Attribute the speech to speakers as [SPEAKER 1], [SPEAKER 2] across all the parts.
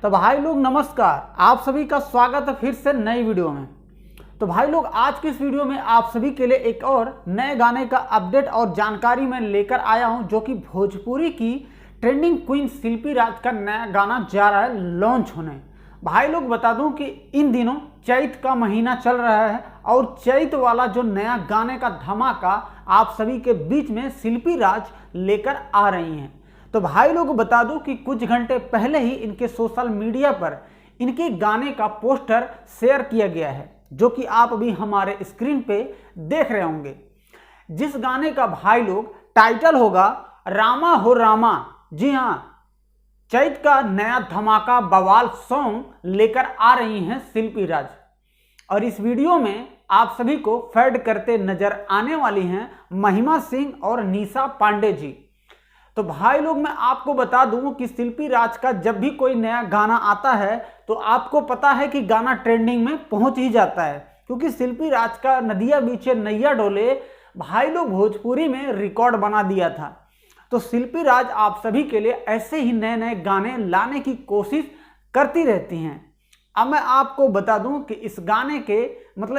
[SPEAKER 1] तो भाई लोग नमस्कार, आप सभी का स्वागत है फिर से नई वीडियो में। तो भाई लोग आज की इस वीडियो में आप सभी के लिए एक और नए गाने का अपडेट और जानकारी मैं लेकर आया हूं, जो कि भोजपुरी की ट्रेंडिंग क्वीन शिल्पी राज का नया गाना जा रहा है लॉन्च होने। भाई लोग बता दूं कि इन दिनों चैत का महीना चल रहा है और चैत वाला जो नया गाने का धमाका आप सभी के बीच में शिल्पी राज लेकर आ रही हैं। तो भाई लोग बता दूं कि कुछ घंटे पहले ही इनके सोशल मीडिया पर इनके गाने का पोस्टर शेयर किया गया है, जो कि आप अभी हमारे स्क्रीन पे देख रहे होंगे। जिस गाने का भाई लोग टाइटल होगा रामा हो रामा। जी हाँ, चैत का नया धमाका बवाल सॉन्ग लेकर आ रही हैं शिल्पी राज। और इस वीडियो में आप सभी को फेड करते नजर आने वाली हैं महिमा सिंह और निशा पांडे जी। तो भाई लोग मैं आपको बता दूं कि शिल्पी राज का जब भी कोई नया गाना आता है तो आपको पता है कि गाना ट्रेंडिंग में पहुंच ही जाता है, क्योंकि शिल्पी राज का नदिया बीचे नैया डोले भाई लोग भोजपुरी में रिकॉर्ड बना दिया था। तो शिल्पी राज आप सभी के लिए ऐसे ही नए नए गाने लाने की कोशिश करती रहती हैं। अब मैं आपको बता दूं कि इस गाने के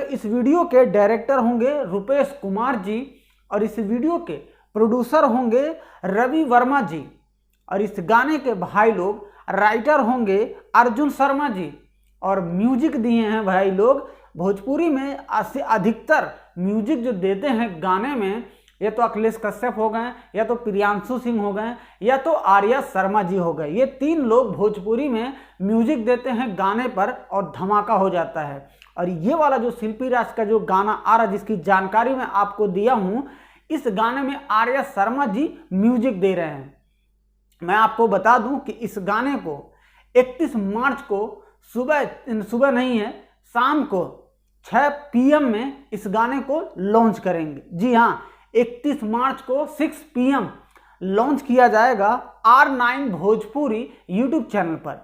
[SPEAKER 1] इस वीडियो के डायरेक्टर होंगे रुपेश कुमार जी, और इस वीडियो के प्रोड्यूसर होंगे रवि वर्मा जी, और इस गाने के भाई लोग राइटर होंगे अर्जुन शर्मा जी, और म्यूजिक दिए हैं भाई लोग भोजपुरी में अधिकतर म्यूजिक जो देते हैं गाने में, या तो अखिलेश कश्यप हो गए, या तो प्रियांशु सिंह हो गए, या तो आर्या शर्मा जी हो गए। ये तीन लोग भोजपुरी में म्यूजिक देते हैं गाने पर और धमाका हो जाता है। और ये वाला जो शिल्पी राज का जो गाना आ रहा है, जिसकी जानकारी मैं आपको दिया हूं, इस गाने में आर्या शर्मा जी म्यूजिक दे रहे हैं। मैं आपको बता दूं कि इस गाने को 31 मार्च को सुबह नहीं है, शाम को 6 PM में इस गाने को लॉन्च करेंगे। जी हाँ, 31 मार्च को 6 PM लॉन्च किया जाएगा R9 भोजपुरी यूट्यूब चैनल पर।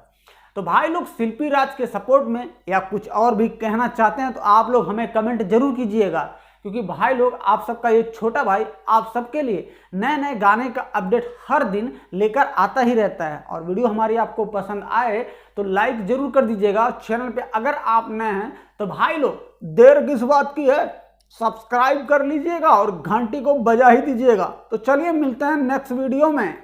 [SPEAKER 1] तो भाई लोग शिल्पी राज के सपोर्ट में या कुछ और भी कहना चाहते हैं तो आप लोग हमें कमेंट जरूर कीजिएगा, क्योंकि भाई लोग आप सबका ये छोटा भाई आप सबके लिए नए नए गाने का अपडेट हर दिन लेकर आता ही रहता है। और वीडियो हमारी आपको पसंद आए तो लाइक जरूर कर दीजिएगा। चैनल पे अगर आप नए हैं तो भाई लोग देर किस बात की है, सब्सक्राइब कर लीजिएगा और घंटी को बजा ही दीजिएगा। तो चलिए मिलते हैं नेक्स्ट वीडियो में।